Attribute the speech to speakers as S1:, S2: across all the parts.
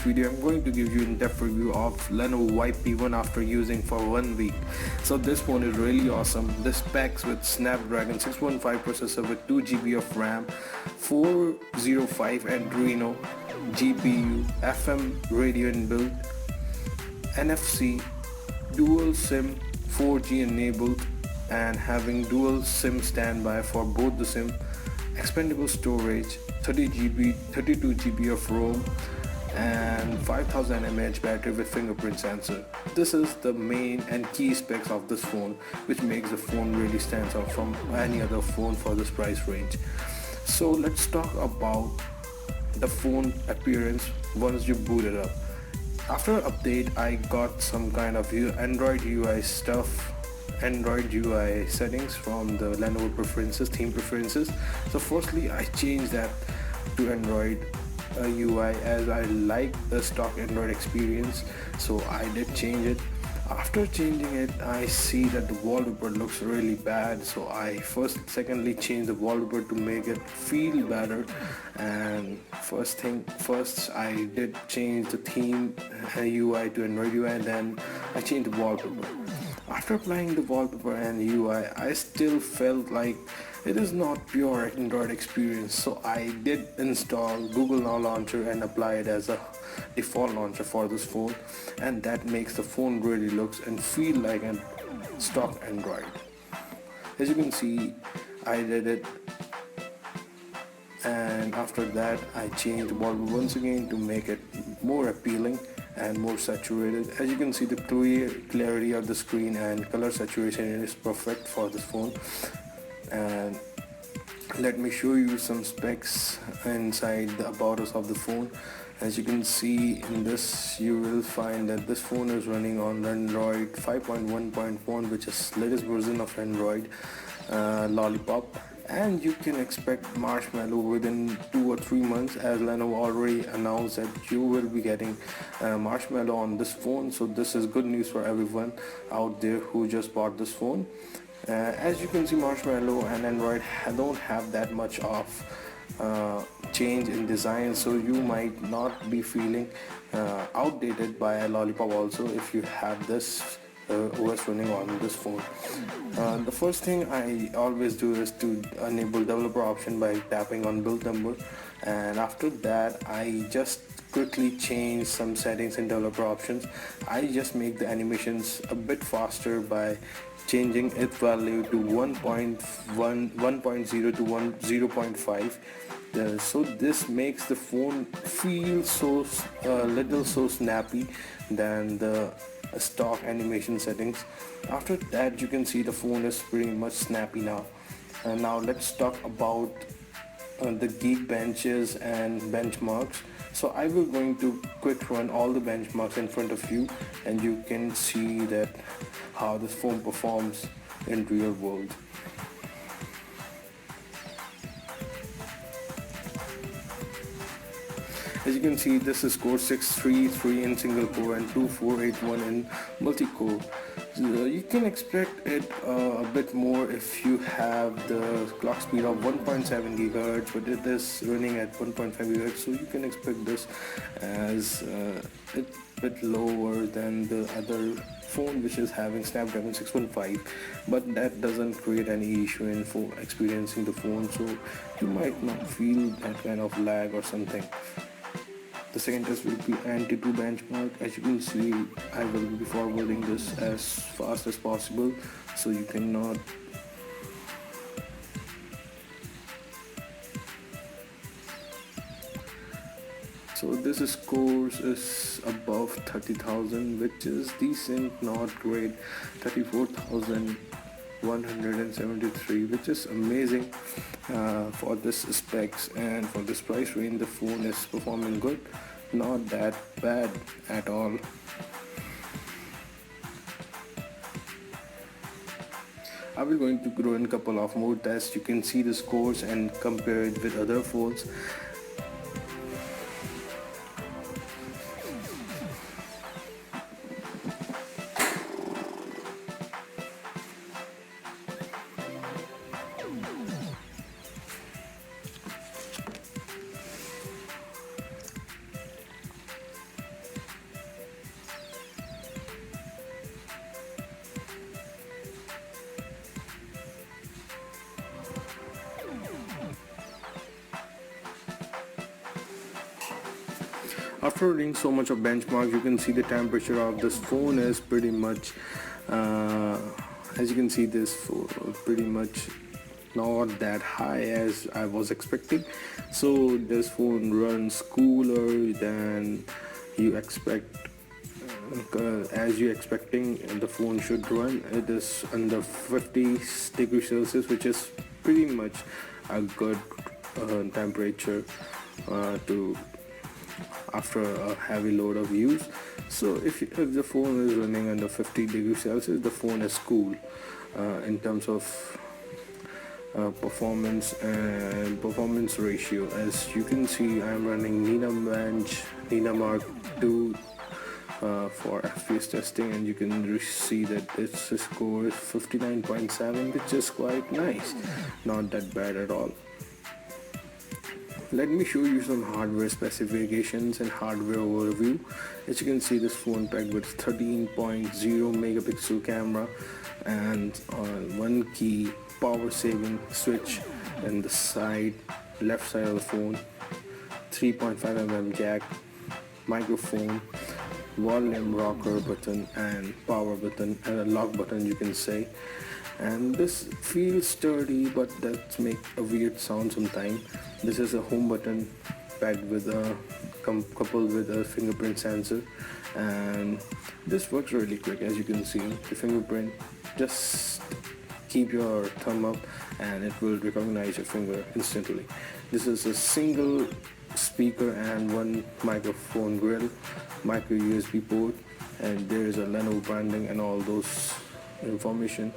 S1: video I'm going to give you in-depth review of Lenovo YP1 after using for 1 week. So this phone is really awesome. This specs with Snapdragon 615 processor with 2 GB of RAM, 405 Adreno GPU, FM radio inbuilt, NFC, dual SIM 4G enabled, and having dual SIM standby for both the SIM, expandable storage, 32 GB of ROM, and 5000 mAh battery with fingerprint sensor. This is the main and key specs of this phone, which makes the phone really stands out from any other phone for this price range. So let's talk about the phone appearance once you boot it up. After update, I got some kind of Android UI stuff, Android UI settings from the Lenovo preferences, theme preferences. So firstly, I changed that to Android UI as I like the stock Android experience, so I did change it. After changing it, I see that the wallpaper looks really bad, so I secondly changed the wallpaper to make it feel better. And first, I did change the theme UI to Android UI, and then I changed the wallpaper. After applying the wallpaper and UI, I still felt like it is not pure Android experience, so I did install Google Now Launcher and apply it as a default launcher for this phone, and that makes the phone really looks and feel like a stock Android. As you can see, I did it, and after that I changed the wallpaper once again to make it more appealing and more saturated. As you can see, the clarity of the screen and color saturation is perfect for this phone. And let me show you some specs inside the about us of the phone. As you can see in this, you will find that this phone is running on Android 5.1.1, which is latest version of Android Lollipop, and you can expect Marshmallow within 2 or 3 months, as Lenovo already announced that you will be getting Marshmallow on this phone. So this is good news for everyone out there who just bought this phone. As you can see, Marshmallow and Android don't have that much of change in design, so you might not be feeling outdated by a Lollipop also if you have this OS running on this phone. The first thing I always do is to enable developer option by tapping on build number, and after that I just quickly change some settings in developer options. I just make the animations a bit faster by changing its value to 1.0 to 0.5. So this makes the phone feel so little so snappy than the stock animation settings. After that, you can see the phone is pretty much snappy now. Now let's talk about the geek benches and benchmarks. So I will going to quick run all the benchmarks in front of you, and you can see that how this phone performs in real world. As you can see, this is core 633 in single core and 2481 in multi-core. You can expect it a bit more if you have the clock speed of 1.7 GHz, but it is running at 1.5 GHz, so you can expect this as a bit lower than the other phone which is having Snapdragon 615, but that doesn't create any issue in experiencing the phone, so you might not feel that kind of lag or something. The second test will be anti-2 benchmark. As you can see, I will be forwarding this as fast as possible, so you cannot. So this scores is above 30,000, which is decent, not great. 34,173, which is amazing for this specs, and for this price range the phone is performing good, not that bad at all. I will going to run a couple of more tests. You can see the scores and compare it with other phones. After reading so much of benchmarks, you can see the temperature of this phone is pretty much as you can see this phone pretty much not that high as I was expecting. So this phone runs cooler than you expect, as you expecting the phone should run. It is under 50 degrees Celsius, which is pretty much a good temperature to after a heavy load of use. So if the phone is running under 50 degrees Celsius, the phone is cool in terms of performance and performance ratio. As you can see, I'm running Nina Mark II for FPS testing, and you can see that its score is 59.7, which is quite nice, not that bad at all. Let me show you some hardware specifications and hardware overview. As you can see, this phone packed with 13.0 megapixel camera and one key power saving switch in the left side of the phone, 3.5 mm jack, microphone, volume rocker button and power button, and a lock button you can say. And this feels sturdy, but that make a weird sound sometimes. This is a home button packed with coupled with a fingerprint sensor, and this works really quick. As you can see, the fingerprint, just keep your thumb up and it will recognize your finger instantly. This is a single speaker and one microphone grill, micro USB port, and there is a Lenovo branding and all those information.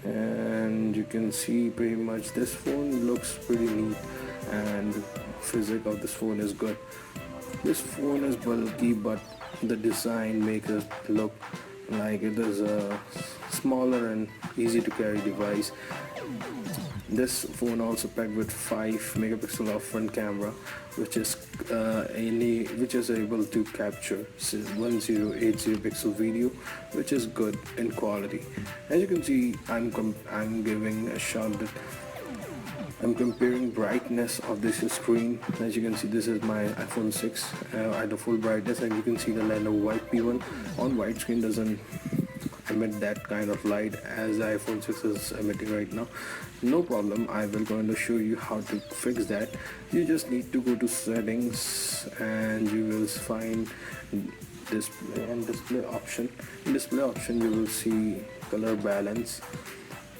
S1: And you can see pretty much this phone looks pretty neat, and physics of this phone is good. This phone is bulky, but the design makes it look like it is a smaller and easy to carry device. This phone also packed with 5 megapixel of front camera, which is able to capture 1080 pixel video, which is good in quality. As you can see, I'm giving a shot that I'm comparing brightness of this screen. As you can see, this is my iPhone 6 at a full brightness, and you can see the Lenovo White P1 on widescreen doesn't emit that kind of light as the iPhone 6 is emitting right now. No problem, I will going to show you how to fix that. You just need to go to settings and you will find display and display option. In display option you will see color balance,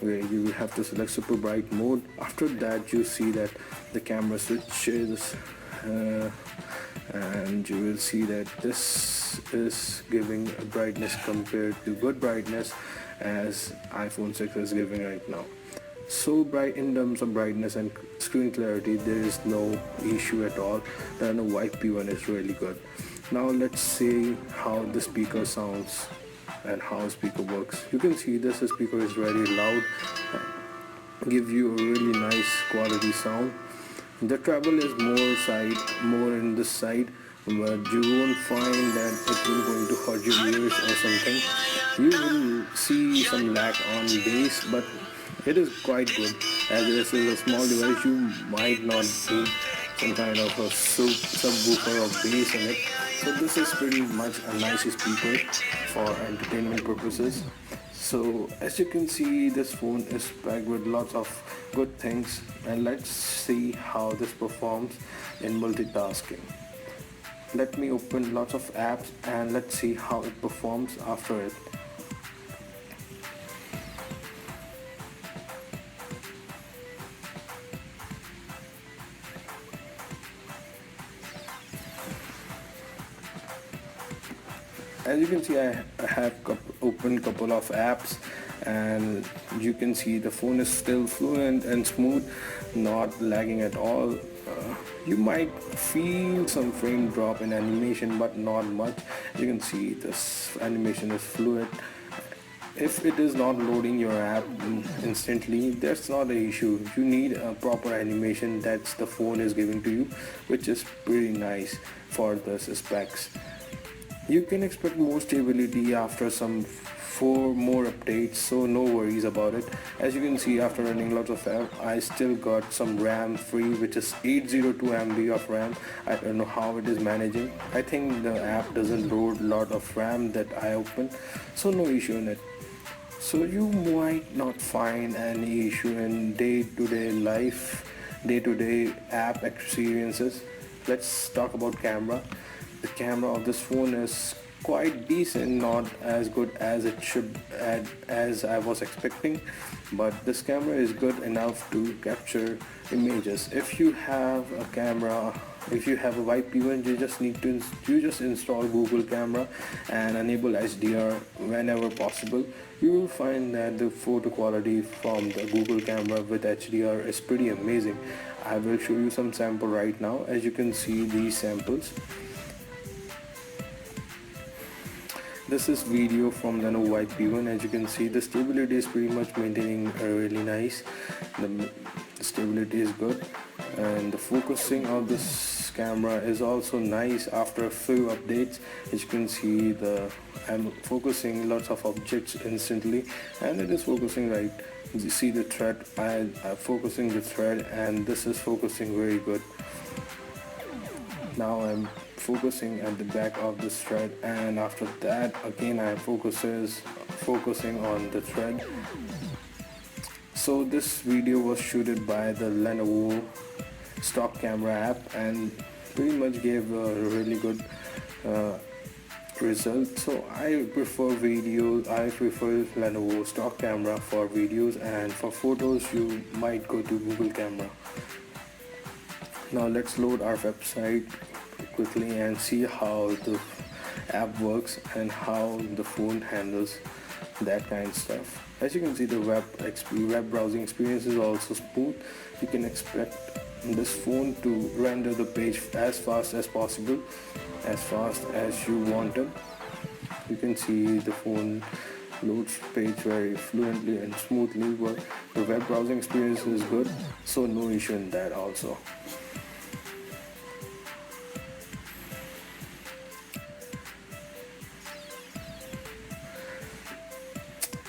S1: where you will have to select super bright mode. After that you see that the camera switches and you will see that this is giving a brightness compared to good brightness as iPhone 6 is giving right now. So bright in terms of brightness and screen clarity, there is no issue at all. The White P1 is really good. Now let's see how the speaker sounds and how speaker works. You can see this speaker is very loud, give you a really nice quality sound. The treble is more in this side, but you won't find that it will going to hurt your ears or something. You will see some lag on bass, but it is quite good. As this is a small device, you might not need some kind of a subwoofer or bass in it. So this is pretty much a nice speaker for entertainment purposes. So as you can see, this phone is packed with lots of good things, and let's see how this performs in multitasking. Let me open lots of apps and let's see how it performs after it. As you can see, I have opened couple of apps, and you can see the phone is still fluent and smooth, not lagging at all. You might feel some frame drop in animation, but not much. You can see this animation is fluid. If it is not loading your app instantly, that's not an issue. You need a proper animation that the phone is giving to you, which is pretty nice for the specs. You can expect more stability after some 4 more updates, so no worries about it. As you can see, after running lots of app, I still got some RAM free, which is 802 MB of RAM. I don't know how it is managing. I think the app doesn't load a lot of RAM that I open, so no issue in it. So you might not find any issue in day-to-day life, day-to-day app experiences. Let's talk about camera. The camera of this phone is quite decent, not as good as it should, as I was expecting, but this camera is good enough to capture images. If you have a camera, if you have a YP1, you just install Google Camera and enable HDR whenever possible. You will find that the photo quality from the Google Camera with HDR is pretty amazing. I will show you some sample right now. As you can see these samples, this is video from Lenovo YP1. As you can see, the stability is pretty much maintaining really nice. The stability is good, and the focusing of this camera is also nice after a few updates. As you can see, I'm focusing lots of objects instantly, and it is focusing right. You see the thread, I'm focusing the thread, and this is focusing very good. Now I'm focusing at the back of this thread, and after that again I'm focusing on the thread. So this video was shooted by the Lenovo stock camera app and pretty much gave a really good result. So I prefer Lenovo stock camera for videos, and for photos you might go to Google Camera. Now let's load our website quickly and see how the app works and how the phone handles that kind of stuff. As you can see, the web browsing experience is also smooth. You can expect this phone to render the page as fast as possible, as fast as you want it. You can see the phone loads page very fluently and smoothly, but the web browsing experience is good, so no issue in that also.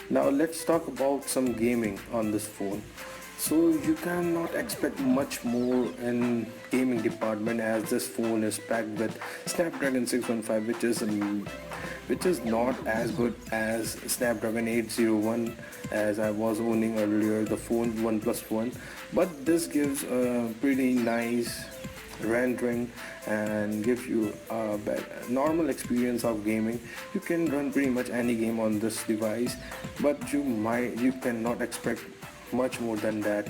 S1: Now let's talk about some gaming on this phone. So you cannot expect much more in gaming department, as this phone is packed with Snapdragon 615, which is not as good as Snapdragon 801 as I was owning earlier, the phone OnePlus One, but this gives a pretty nice rendering and gives you a normal experience of gaming. You can run pretty much any game on this device, but you cannot expect much more than that.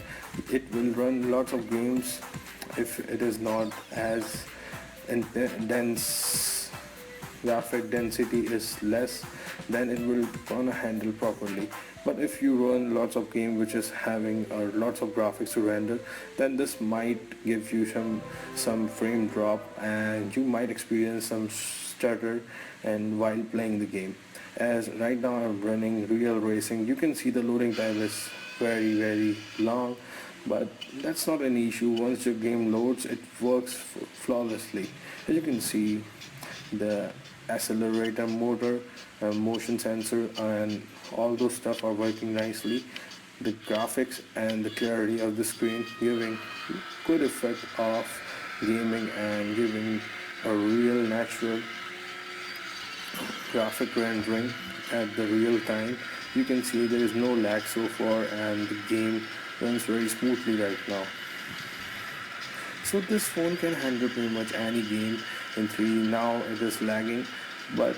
S1: It will run lots of games. If it is not as dense, graphic density is less, then it will gonna handle properly. But if you run lots of game which is having lots of graphics to render, then this might give you some frame drop, and you might experience some stutter and while playing the game. As right now I'm running real racing, you can see the loading time is very long, but that's not an issue. Once your game loads, it works flawlessly. As you can see, the accelerator, motor, motion sensor, and all those stuff are working nicely. The graphics and the clarity of the screen giving good effect of gaming and giving a real natural graphic rendering at the real time. You can see there is no lag so far, and the game runs very smoothly right now. So this phone can handle pretty much any game in 3D. Now it is lagging, but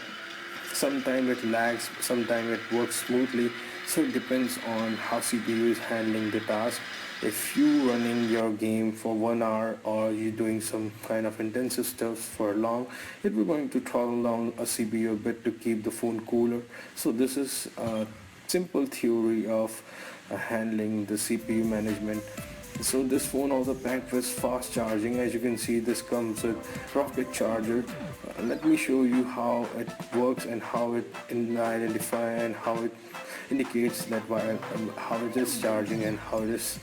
S1: sometimes it lags, sometimes it works smoothly. So it depends on how CPU is handling the task. If you running your game for 1 hour, or you're doing some kind of intensive stuff for long, it will going to throttle down a CPU a bit to keep the phone cooler. So this is a simple theory of handling the CPU management. So this phone also packed with fast charging. As you can see, this comes with rocket charger. Let me show you how it works and how it identify and how it indicates that how it is charging and how it is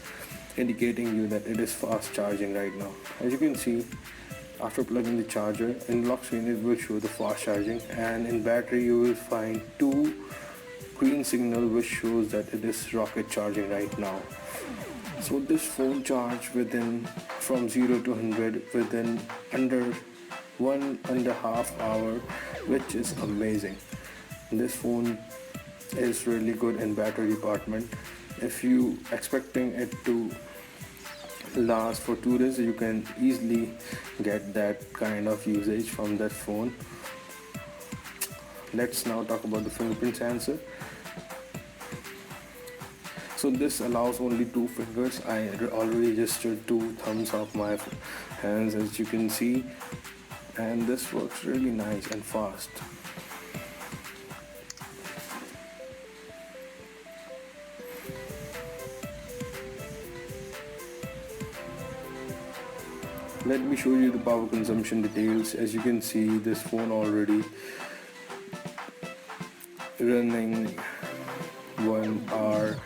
S1: indicating you that it is fast charging right now. As you can see, after plugging the charger, in lock screen it will show the fast charging, and in battery you will find two green signal which shows that it is rocket charging right now. So this phone charged within from 0 to 100 within under 1.5 hour, which is amazing. This phone is really good in battery department. If you expecting it to last for 2 days, you can easily get that kind of usage from that phone. Let's now talk about the fingerprint sensor. So this allows only 2 fingers. I already registered 2 thumbs of my hands, as you can see, and this works really nice and fast. Let me show you the power consumption details. As you can see, this phone already running 1 hour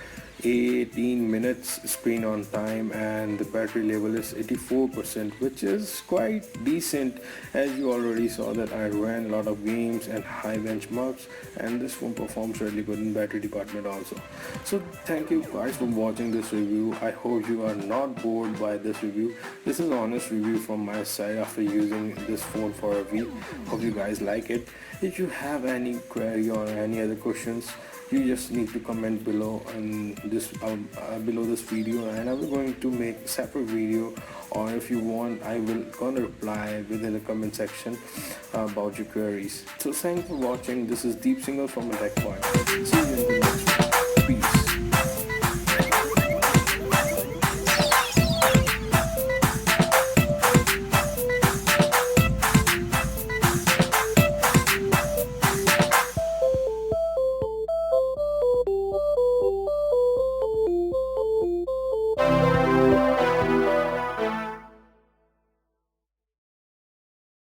S1: 18 minutes screen on time, and the battery level is 84%, which is quite decent. As you already saw that I ran a lot of games and high benchmarks, and this phone performs really good in battery department also. So thank you guys for watching this review. I hope you are not bored by this review. This is an honest review from my side after using this phone for a week. Hope you guys like it. If you have any query or any other questions, you just need to comment below below this video, and I'm going to make a separate video, or if you want I will gonna reply within the comment section about your queries. So thanks for watching. This is Deep Single from a Tech Point. See you in the next one. Peace.